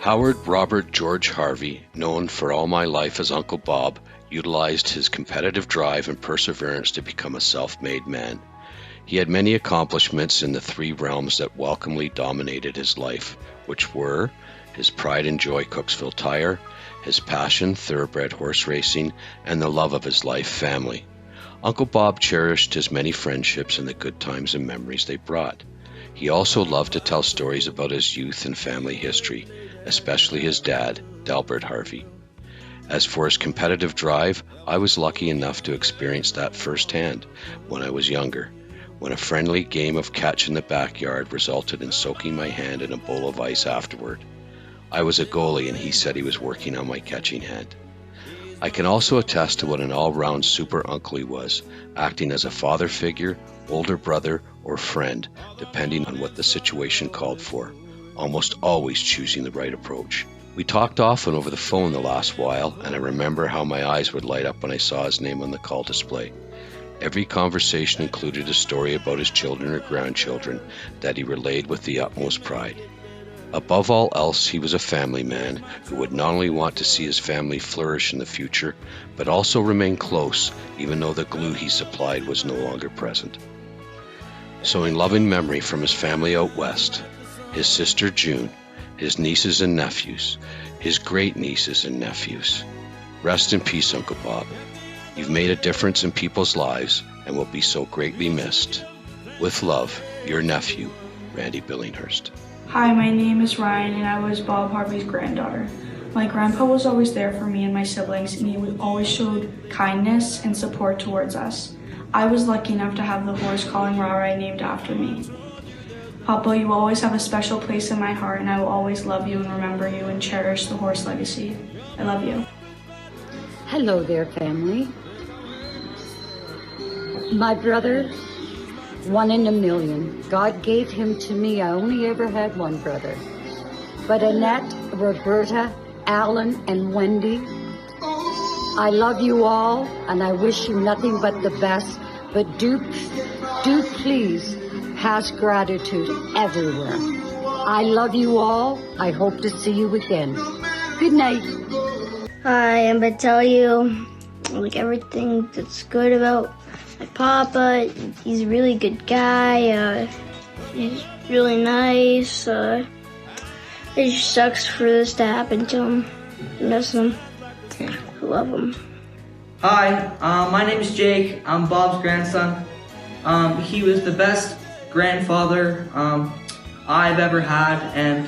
Howard Robert George Harvey, known for all my life as Uncle Bob, utilized his competitive drive and perseverance to become a self-made man. He had many accomplishments in the three realms that welcomely dominated his life, which were his pride and joy Cooksville Tire, his passion thoroughbred horse racing, and the love of his life, family. Uncle Bob cherished his many friendships and the good times and memories they brought. He also loved to tell stories about his youth and family history, especially his dad, Delbert Harvey. As for his competitive drive, I was lucky enough to experience that firsthand when I was younger, when a friendly game of catch in the backyard resulted in soaking my hand in a bowl of ice afterward. I was a goalie and he said he was working on my catching hand. I can also attest to what an all-round super uncle he was, acting as a father figure, older brother, or friend, depending on what the situation called for, almost always choosing the right approach. We talked often over the phone the last while, and I remember how my eyes would light up when I saw his name on the call display. Every conversation included a story about his children or grandchildren that he relayed with the utmost pride. Above all else, he was a family man who would not only want to see his family flourish in the future, but also remain close, even though the glue he supplied was no longer present. So in loving memory from his family out west, his sister June, his nieces and nephews, his great-nieces and nephews, rest in peace, Uncle Bob. You've made a difference in people's lives and will be so greatly missed. With love, your nephew, Randy Billinghurst. Hi, my name is Ryan and I was Bob Harvey's granddaughter. My grandpa was always there for me and my siblings, and he always showed kindness and support towards us. I was lucky enough to have the horse calling Rara named after me. Papa, you always have a special place in my heart, and I will always love you and remember you and cherish the horse legacy. I love you. Hello there, family. My brother, one in a million. God gave him to me. I only ever had one brother. But Annette, Roberta, Alan, and Wendy, I love you all, and I wish you nothing but the best. But do please pass gratitude everywhere. I love you all. I hope to see you again. Good night. Hi, I'm gonna tell you everything that's good about my papa. He's a really good guy. He's really nice. It just sucks for this to happen to him. I miss him. I love him. Hi, my name is Jake. I'm Bob's grandson. He was the best grandfather I've ever had, and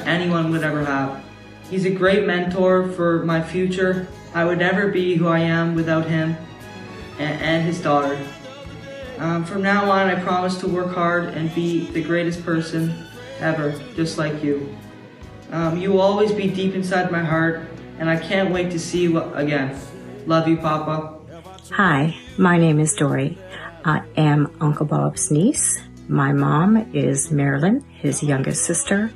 anyone would ever have. He's a great mentor for my future. I would never be who I am without him and his daughter. From now on, I promise to work hard and be the greatest person ever, just like you. You will always be deep inside my heart, and I can't wait to see you again. Love you, Papa. Hi, my name is Dory. I am Uncle Bob's niece. My mom is Marilyn, his youngest sister,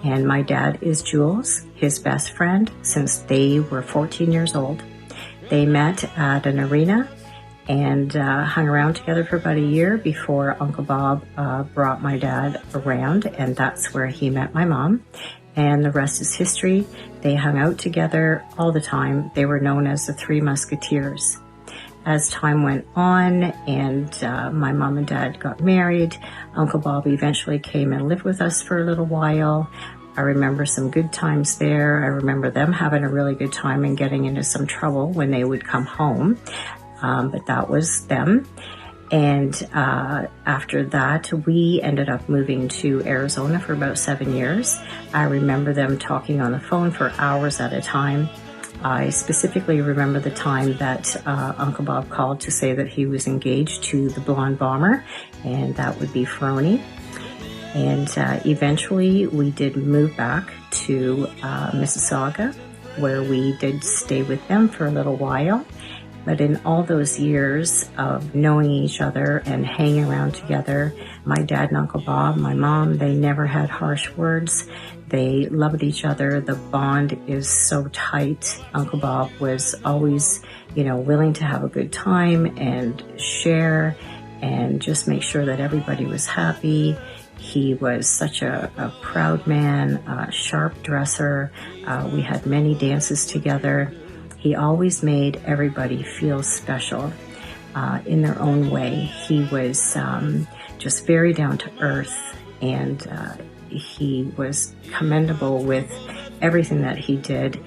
and my dad is Jules, his best friend since they were 14 years old. They met at an arena and hung around together for about a year before Uncle Bob brought my dad around, and that's where he met my mom. And the rest is history. They hung out together all the time. They were known as the Three Musketeers. As time went on and my mom and dad got married, Uncle Bob eventually came and lived with us for a little while. I remember some good times there. I remember them having a really good time and getting into some trouble when they would come home. But that was them. And after that, we ended up moving to Arizona for about 7 years. I remember them talking on the phone for hours at a time. I specifically remember the time that Uncle Bob called to say that he was engaged to the blonde bomber, and that would be Fernie. And eventually we did move back to Mississauga, where we did stay with them for a little while. But in all those years of knowing each other and hanging around together, my dad and Uncle Bob, my mom, they never had harsh words. They loved each other. The bond is so tight. Uncle Bob was always, willing to have a good time and share and just make sure that everybody was happy. He was such a proud man, a sharp dresser. We had many dances together. He always made everybody feel special in their own way. He was just very down to earth, and he was commendable with everything that he did.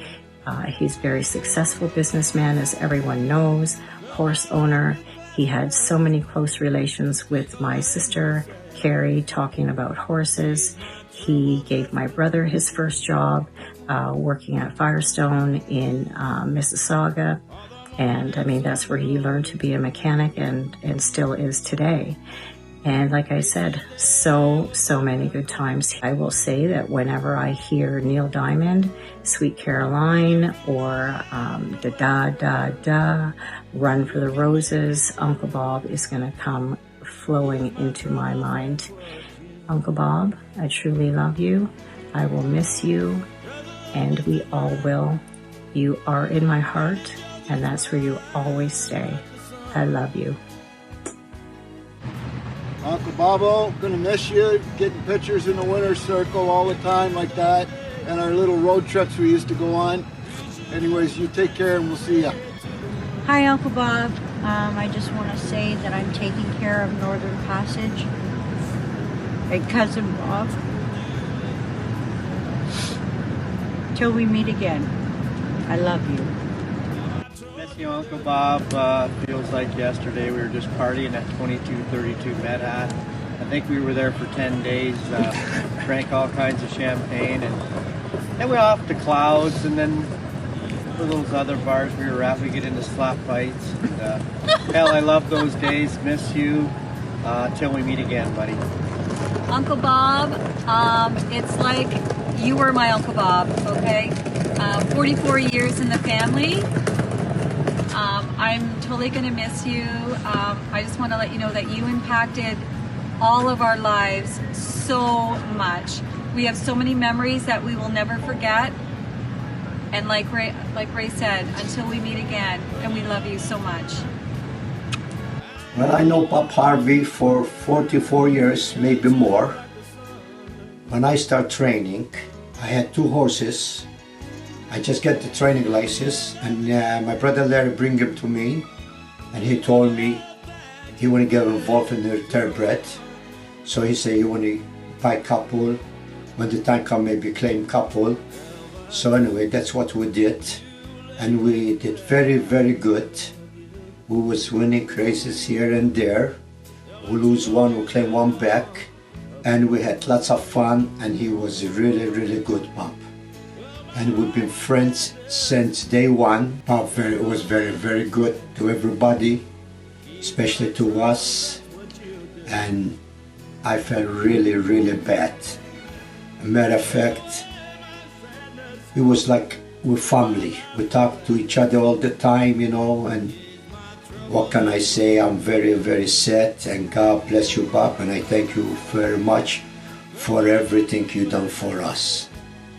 He's a very successful businessman, as everyone knows, horse owner. He had so many close relations with my sister, Carrie, talking about horses. He gave my brother his first job working at Firestone in Mississauga. And I mean, that's where he learned to be a mechanic and still is today. And like I said, so many good times. I will say that whenever I hear Neil Diamond, Sweet Caroline, or the Da Da Da, Run for the Roses, Uncle Bob is going to come flowing into my mind. Uncle Bob, I truly love you. I will miss you, and we all will. You are in my heart, and that's where you always stay. I love you. Uncle Bobo, gonna miss you, getting pictures in the winner's circle all the time like that, and our little road trips we used to go on. Anyways, you take care and we'll see ya. Hi, Uncle Bob. I just want to say that I'm taking care of Northern Passage and Cousin Bob till we meet again. I love you. Miss you, Uncle Bob. Feels like yesterday we were just partying at 2232 Medhat. I think we were there for 10 days, drank all kinds of champagne, and then we off to Clouds, and then for those other bars we were at, we get into slap fights. And, hell, I love those days. Miss you. Till we meet again, buddy. Uncle Bob, it's like you were my Uncle Bob, okay? 44 years in the family. I'm totally going to miss you. I just want to let you know that you impacted all of our lives so much. We have so many memories that we will never forget. And like Ray said, until we meet again, and we love you so much. Well, I know Bob Harvey for 44 years, maybe more. When I start training, I had 2 horses. I just get the training license, and my brother Larry bring him to me, and he told me he want to get involved in the thoroughbred. So he said he want to buy couple, when the time come maybe claim couple. So anyway, that's what we did, and we did very, very good. We was winning races here and there. We lose one, we claim one back, and we had lots of fun, and he was really, really good, Bob. And we've been friends since day one. Bob was very, very good to everybody, especially to us, and I felt really, really bad. As a matter of fact, it was like we're family. We talk to each other all the time, you know, and what can I say? I'm very, very sad, and God bless you, Bob, and I thank you very much for everything you done for us.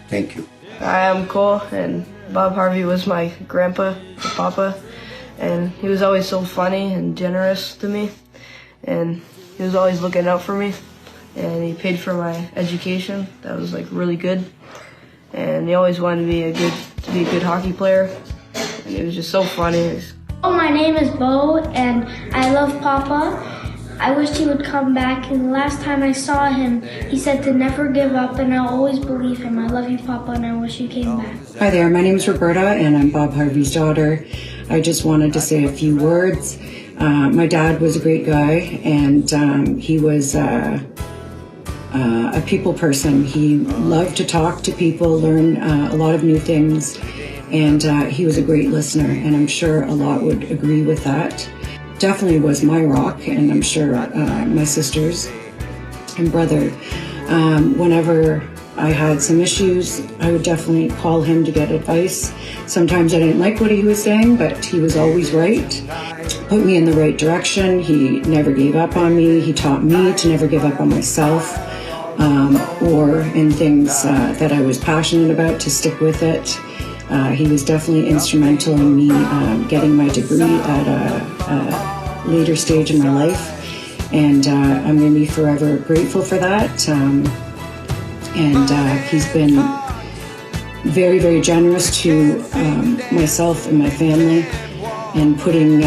Thank you. Hi, I'm Cole, and Bob Harvey was my grandpa, papa, and he was always so funny and generous to me, and he was always looking out for me, and he paid for my education. That was like really good, and he always wanted to be a good hockey player, and he was just so funny. My name is Bo, and I love Papa. I wish he would come back, and the last time I saw him, he said to never give up, and I'll always believe him. I love you, Papa, and I wish you came back. Hi there, my name is Roberta, and I'm Bob Harvey's daughter. I just wanted to say a few words. My dad was a great guy, and he was a people person. He loved to talk to people, learn a lot of new things, and he was a great listener, and I'm sure a lot would agree with that. Definitely was my rock, and I'm sure my sisters and brother. Whenever I had some issues, I would definitely call him to get advice. Sometimes I didn't like what he was saying, but he was always right. Put me in the right direction. He never gave up on me. He taught me to never give up on myself, or in things that I was passionate about, to stick with it. He was definitely instrumental in me getting my degree at a later stage in my life. and I'm going to be forever grateful for that. And he's been very, very generous to myself and my family, and putting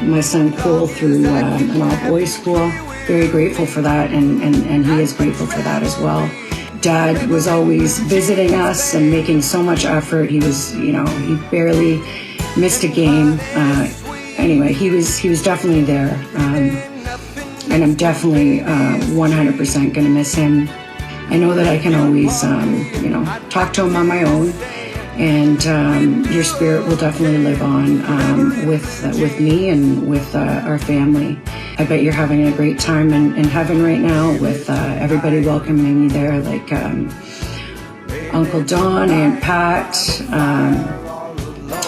my son Cole through an all-boys school. Very grateful for that, and he is grateful for that as well. Dad was always visiting us and making so much effort. He was, he barely missed a game. Anyway, he was definitely there, and I'm definitely 100% going to miss him. I know that I can always, talk to him on my own, and your spirit will definitely live on with me and with our family. I bet you're having a great time in heaven right now with everybody welcoming you there, like Uncle Don, Aunt Pat,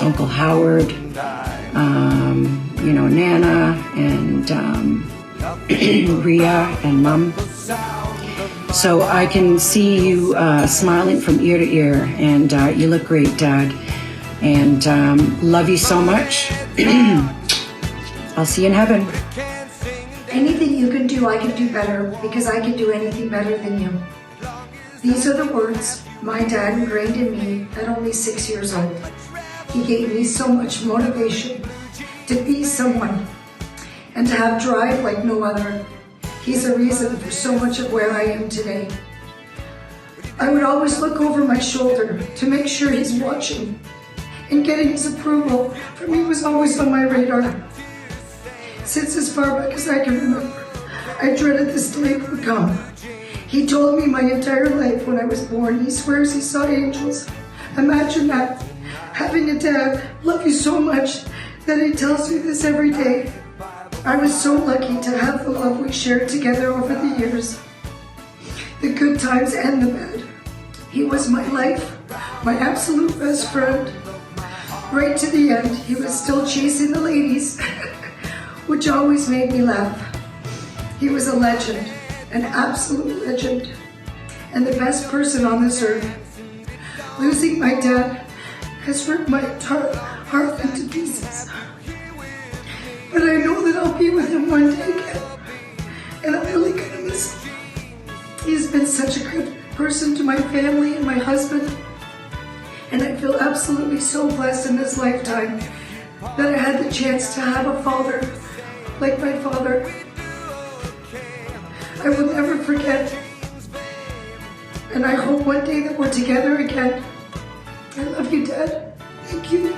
Uncle Howard, Nana, and Rhea and Mom. So I can see you smiling from ear to ear, and you look great, Dad. And love you so much. I'll see you in heaven. Anything you can do, I can do better, because I can do anything better than you. These are the words my dad ingrained in me at only 6 years old. He gave me so much motivation to be someone and to have drive like no other. He's the reason for so much of where I am today. I would always look over my shoulder to make sure he's watching, and getting his approval for me was always on my radar. Since as far back as I can remember, I dreaded this day would come. He told me my entire life when I was born, he swears he saw angels. Imagine that, having a dad love you so much that he tells me this every day. I was so lucky to have the love we shared together over the years, the good times and the bad. He was my life, my absolute best friend. Right to the end, he was still chasing the ladies, which always made me laugh. He was a legend, an absolute legend, and the best person on this earth. Losing my dad has ripped my heart into pieces. But I know that I'll be with him one day again, and I'm really gonna miss him. He's been such a good person to my family and my husband, and I feel absolutely so blessed in this lifetime that I had the chance to have a father like my father. I will never forget, and I hope one day that we're together again. I love you, Dad. Thank you.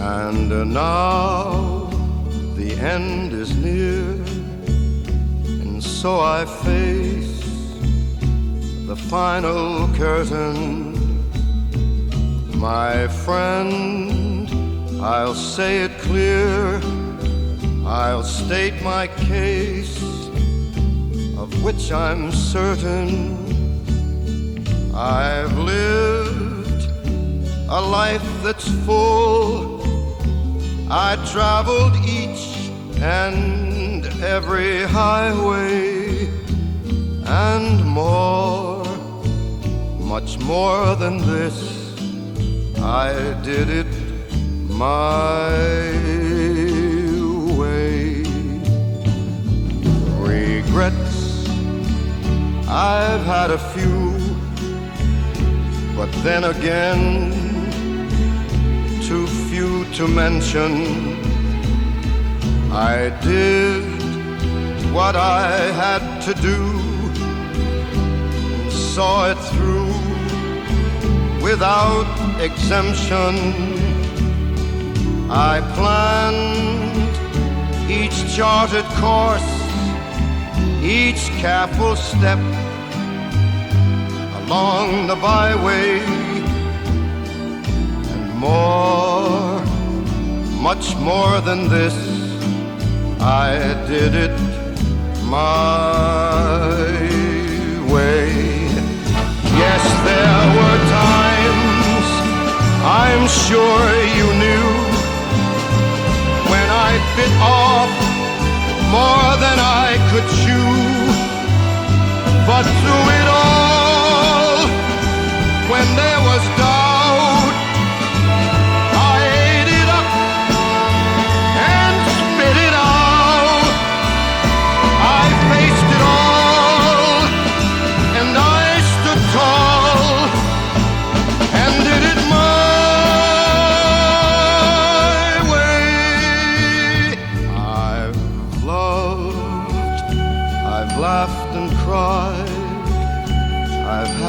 And now the end is near, and so I face the final curtain. My friend, I'll say it clear, I'll state my case, of which I'm certain. I've lived a life that's full. I traveled each and every highway, and more, much more than this, I did it my way. Regrets, I've had a few, but then again, too few to mention. I did what I had to do, and saw it through without exemption. I planned each charted course, each careful step along the byway. More, much more than this, I did it my way. Yes, there were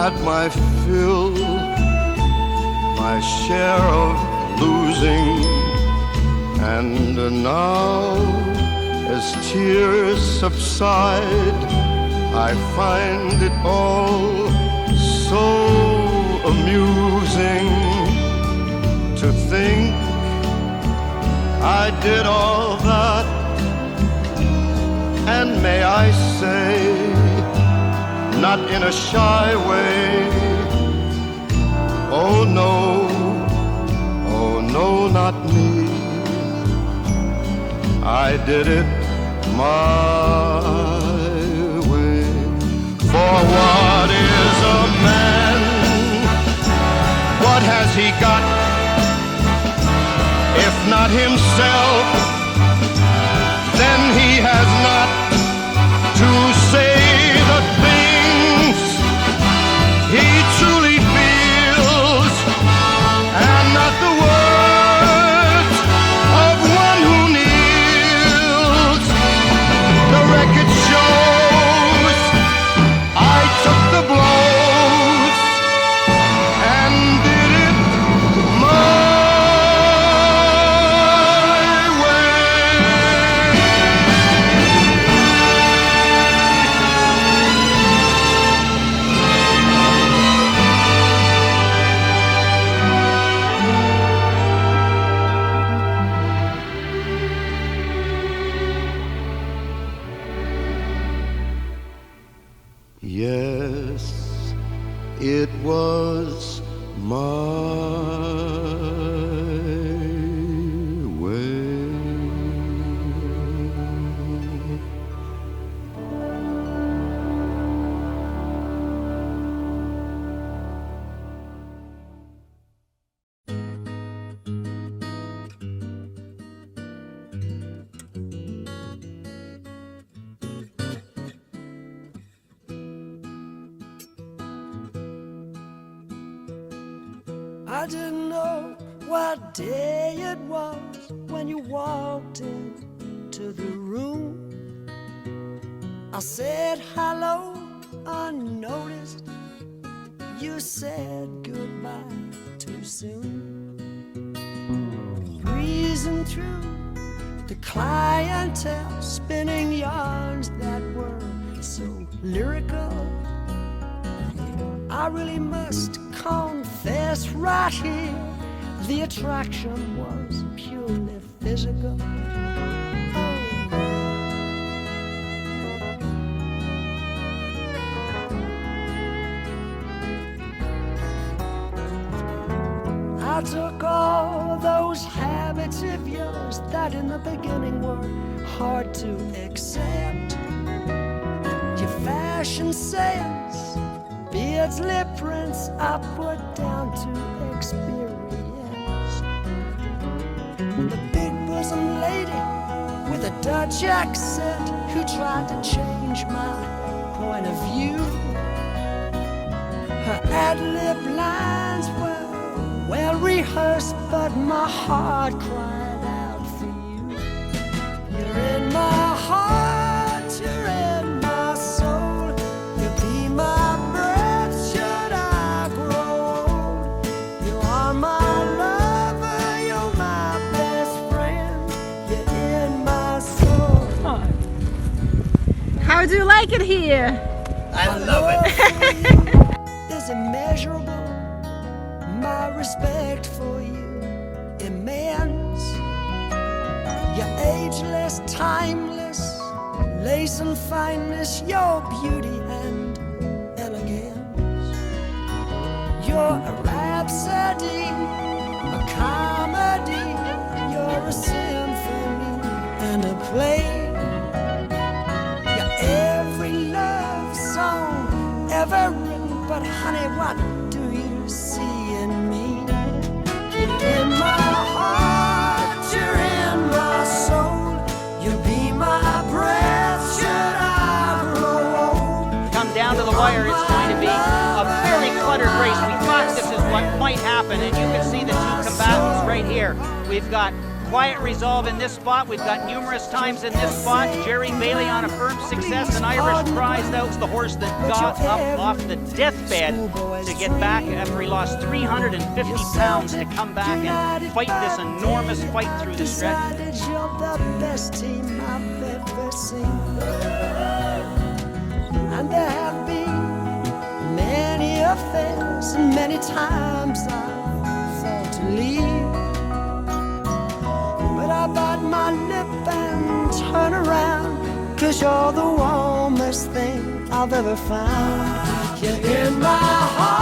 had my fill, my share of losing, and now as tears subside, I find it all so amusing to think I did all that, and may I say, not in a shy way, oh no, not me. I did it my way. For what is a man? What has he got, if not himself? Then he has not to say the things he truly feels, and not the words of one who kneels. The record shows I took the blows and did it my Yes, it was my way. I didn't know what day it was when you walked into the room. I said hello unnoticed. You said goodbye too soon. Breezing through the clientele, spinning yarns that were so lyrical. I really must confess right here, the attraction was purely physical. I took all those habits of yours that in the beginning were hard to accept. Your fashion sense, beards, lip prints, I put down to experience. The big bosom lady with a Dutch accent who tried to change my point of view. Her ad-lib lines were well rehearsed, but my heart cried out for you. You're in my heart, you're in my soul. You'll be my breath should I grow old. You are my lover, you're my best friend. You're in my soul. How do you like it here? I love it. Is immeasurable. My respect for you immense. You're ageless, timeless, lace and fineness, your beauty and elegance. You're a rhapsody, a comedy. You're a symphony and a play. You're every love song ever written, but honey, what do you see in me? You're in my heart, you're in my soul. You'll be my breath should I grow old. Come down to the wire, it's going to be a very cluttered race. We thought this is what might happen, and you can see the two combatants right here. We've got Quiet Resolve in this spot. We've got Numerous Times in this spot. Jerry Bailey on a firm success, and Irish Prize. That was the horse that got up off the death bed to get back after he lost 350 pounds to come back and fight this enormous fight through the stretch. You're the best team I've ever seen. And there have been many affairs, and many times I thought to leave. But I bite my lip and turn around, 'cause you're the warmest thing I've ever found. You're in my heart.